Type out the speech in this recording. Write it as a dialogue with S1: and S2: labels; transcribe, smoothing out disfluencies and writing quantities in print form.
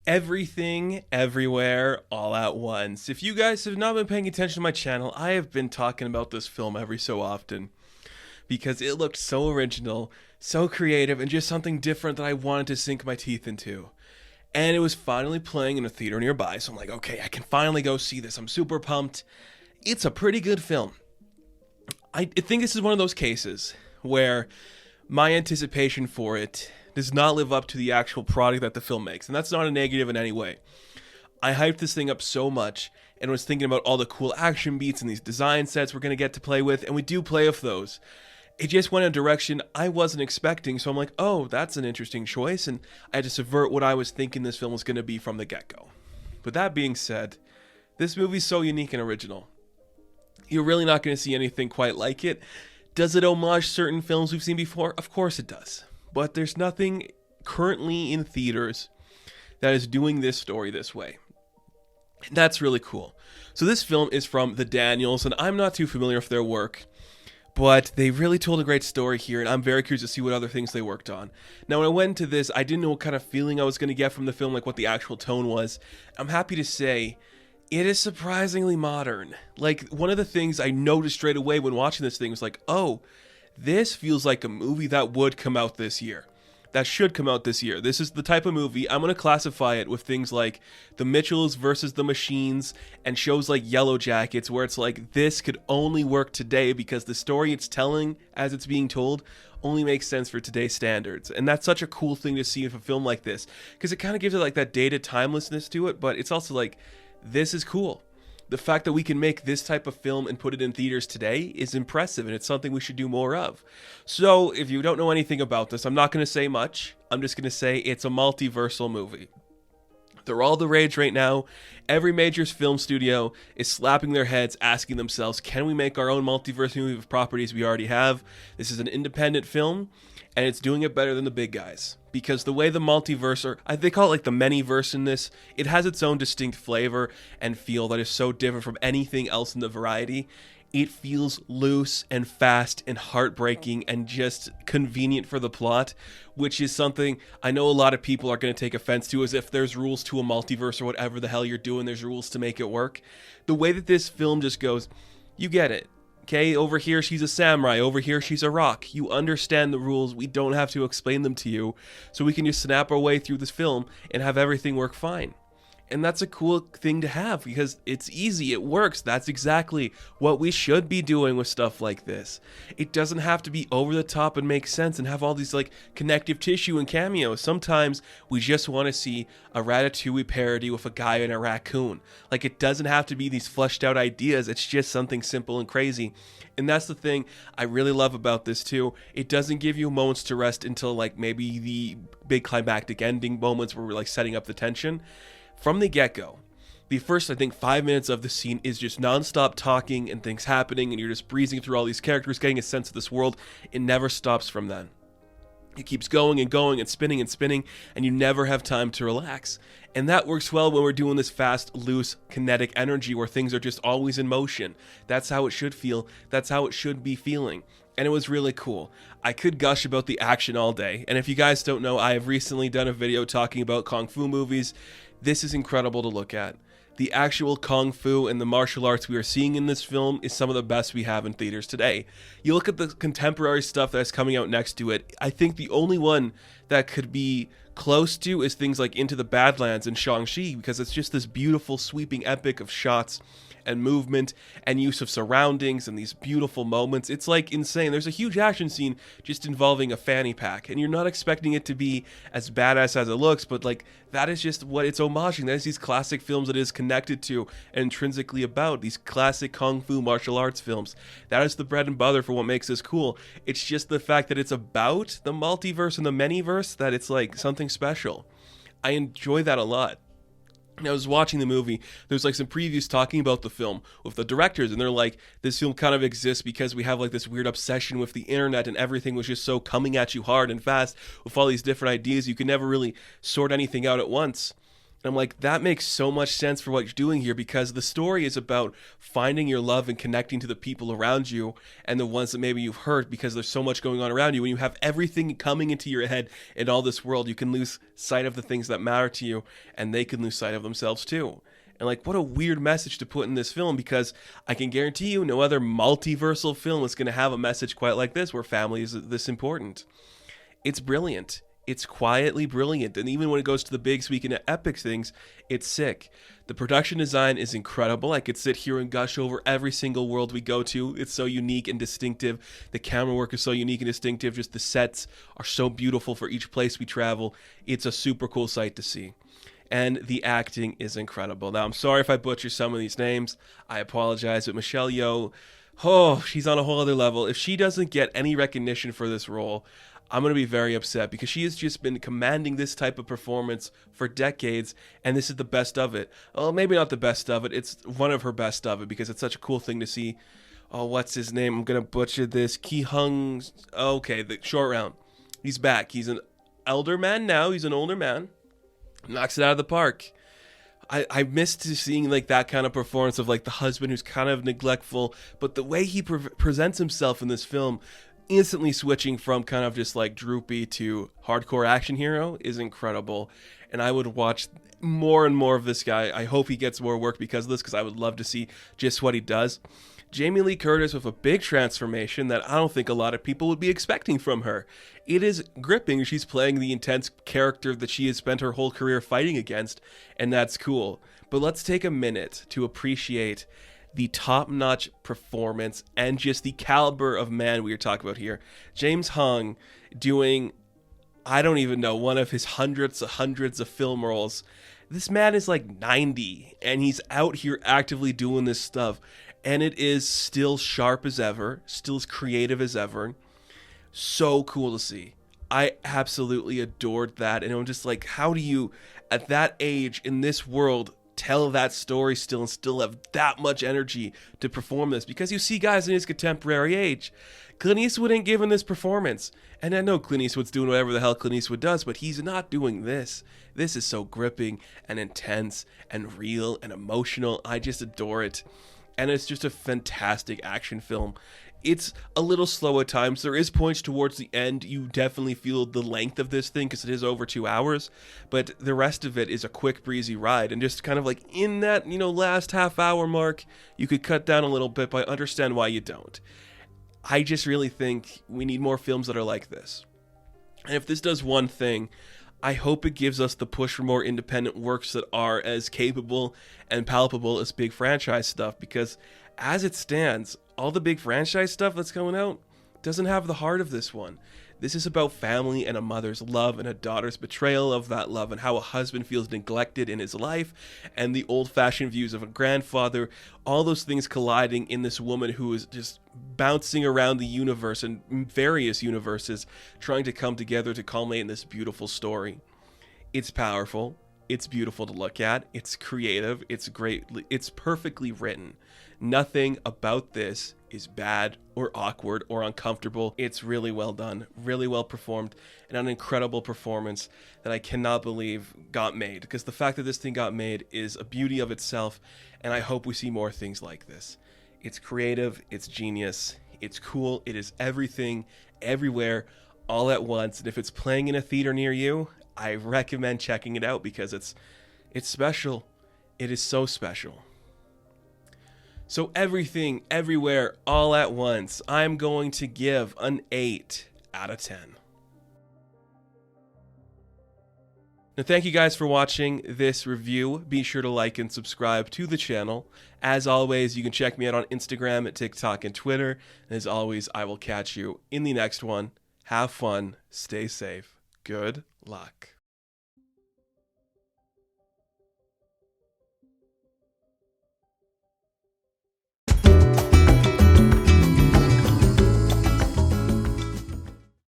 S1: Everything, everywhere, all at once. If you guys have not been paying attention to my channel, I have been talking about this film every so often because it looked so original, so creative, and just something different that I wanted to sink my teeth into. And it was finally playing in a theater nearby, so I'm like, okay, I can finally go see this. I'm super pumped. It's a pretty good film. I think this is one of those cases where my anticipation for it does not live up to the actual product that the film makes. And that's not a negative in any way. I hyped this thing up so much and was thinking about all the cool action beats and these design sets we're going to get to play with, and we do play with those. It just went in a direction I wasn't expecting, so I'm like, oh, that's an interesting choice, and I had to subvert what I was thinking this film was going to be from the get-go. But that being said, this movie's so unique and original. You're really not going to see anything quite like it. Does it homage certain films we've seen before? Of course it does. But there's nothing currently in theaters that is doing this story this way. And that's really cool. So this film is from the Daniels, and I'm not too familiar with their work, but they really told a great story here, and I'm very curious to see what other things they worked on. Now, when I went into this, I didn't know what kind of feeling I was going to get from the film, like what the actual tone was. I'm happy to say it is surprisingly modern. Like, one of the things I noticed straight away when watching this thing was like, oh, this feels like a movie that would come out this year. That should come out this year. This is the type of movie, I'm going to classify it with things like The Mitchells versus the Machines and shows like Yellow Jackets, where it's like, this could only work today because the story it's telling as it's being told only makes sense for today's standards. And that's such a cool thing to see in a film like this, because it kind of gives it like that dated timelessness to it, but it's also like, this is cool. The fact that we can make this type of film and put it in theaters today is impressive, and it's something we should do more of. So, if you don't know anything about this, I'm not going to say much. I'm just going to say it's a multiversal movie. They're all the rage right now. Every major film studio is slapping their heads, asking themselves, can we make our own multiverse movie with properties we already have? This is an independent film, and it's doing it better than the big guys. Because the way the multiverse, or they call it like the manyverse in this, it has its own distinct flavor and feel that is so different from anything else in the variety. It feels loose and fast and heartbreaking and just convenient for the plot, which is something I know a lot of people are going to take offense to, as if there's rules to a multiverse or whatever the hell you're doing, there's rules to make it work. The way that this film just goes, you get it. Okay, over here she's a samurai, over here she's a rock. You understand the rules, we don't have to explain them to you, so we can just snap our way through this film and have everything work fine. And that's a cool thing to have, because it's easy, it works. That's exactly what we should be doing with stuff like this. It doesn't have to be over the top and make sense and have all these like connective tissue and cameos. Sometimes we just want to see a Ratatouille parody with a guy and a raccoon. Like, it doesn't have to be these fleshed out ideas, it's just something simple and crazy. And that's the thing I really love about this too. It doesn't give you moments to rest until like maybe the big climactic ending moments where we're like setting up the tension. From the get-go, the first, I think, 5 minutes of the scene is just non-stop talking and things happening, and you're just breezing through all these characters, getting a sense of this world. It never stops from then. It keeps going and going and spinning, and you never have time to relax. And that works well when we're doing this fast, loose, kinetic energy where things are just always in motion. That's how it should feel. That's how it should be feeling. And it was really cool. I could gush about the action all day. And if you guys don't know, I have recently done a video talking about Kung Fu movies. This is incredible to look at. The actual Kung Fu and the martial arts we are seeing in this film is some of the best we have in theaters today. You look at the contemporary stuff that's coming out next to it, I think the only one that could be close to is things like Into the Badlands and Shang-Chi, because it's just this beautiful sweeping epic of shots and movement and use of surroundings and these beautiful moments. It's like insane. There's a huge action scene just involving a fanny pack, and you're not expecting it to be as badass as it looks, but like, that is just what it's homaging. That is these classic films it is connected to and intrinsically about, these classic kung fu martial arts films. That is the bread and butter for what makes this cool. It's just the fact that it's about the multiverse and the manyverse that it's like something special. I enjoy that a lot. And I was watching the movie, there's like some previews talking about the film with the directors, and they're like, this film kind of exists because we have like this weird obsession with the internet, and everything was just so coming at you hard and fast with all these different ideas, you could never really sort anything out at once. And I'm like, that makes so much sense for what you're doing here, because the story is about finding your love and connecting to the people around you and the ones that maybe you've hurt, because there's so much going on around you. When you have everything coming into your head in all this world, you can lose sight of the things that matter to you, and they can lose sight of themselves too. And like, what a weird message to put in this film, because I can guarantee you no other multiversal film is going to have a message quite like this, where family is this important. It's brilliant. It's quietly brilliant. And even when it goes to the big, speaking of epic things, it's sick. The production design is incredible. I could sit here and gush over every single world we go to. It's so unique and distinctive. The camera work is so unique and distinctive. Just the sets are so beautiful for each place we travel. It's a super cool sight to see. And the acting is incredible. Now, I'm sorry if I butcher some of these names. I apologize, but Michelle Yeoh, oh, she's on a whole other level. If she doesn't get any recognition for this role, I'm going to be very upset, because she has just been commanding this type of performance for decades, and this is the best of it. Well, maybe not the best of it. It's one of her best of it, because it's such a cool thing to see. Oh, what's his name? I'm going to butcher this. Ki Hung. Okay, the short round. He's back. He's an elder man now. He's an older man. Knocks it out of the park. I missed seeing like that kind of performance of like the husband who's kind of neglectful, but the way he presents himself in this film, instantly switching from kind of just like droopy to hardcore action hero, is incredible. And I would watch more and more of this guy. I hope he gets more work because of this, because I would love to see just what he does. Jamie Lee Curtis with a big transformation that I don't think a lot of people would be expecting from her. It is gripping. She's playing the intense character that she has spent her whole career fighting against, and that's cool. But let's take a minute to appreciate the top-notch performance and just the caliber of man we are talking about here. James Hong doing, I don't even know, one of his hundreds of film roles. This man is like 90, and he's out here actively doing this stuff. And it is still sharp as ever, still as creative as ever. So cool to see. I absolutely adored that. And I'm just like, how do you, at that age, in this world, tell that story still and still have that much energy to perform this? Because you see guys in his contemporary age. Clint Eastwood ain't giving this performance. And I know Clint Eastwood's doing whatever the hell Clint Eastwood does, but he's not doing this. This is so gripping and intense and real and emotional. I just adore it. And it's just a fantastic action film. It's a little slow at times. There is points towards the end. You definitely feel the length of this thing because it is over 2 hours. But the rest of it is a quick, breezy ride. And just kind of like in that, last half hour mark, you could cut down a little bit, but I understand why you don't. I just really think we need more films that are like this. And if this does one thing, I hope it gives us the push for more independent works that are as capable and palpable as big franchise stuff, because as it stands, all the big franchise stuff that's coming out doesn't have the heart of this one. This is about family and a mother's love and a daughter's betrayal of that love, and how a husband feels neglected in his life, and the old-fashioned views of a grandfather, all those things colliding in this woman who is just bouncing around the universe and various universes, trying to come together to culminate in this beautiful story. It's powerful. It's beautiful to look at. It's creative. It's great. It's perfectly written. Nothing about this is bad or awkward or uncomfortable. It's really well done, really well performed, and an incredible performance that I cannot believe got made, because the fact that this thing got made is a beauty of itself, and I hope we see more things like this. It's creative, it's genius, it's cool, it is everything, everywhere, all at once, and if it's playing in a theater near you, I recommend checking it out, because it's special. It is so special. So everything, everywhere, all at once, I'm going to give an 8 out of 10. Now, thank you guys for watching this review. Be sure to like and subscribe to the channel. As always, you can check me out on Instagram, TikTok, and Twitter. And as always, I will catch you in the next one. Have fun. Stay safe. Good luck.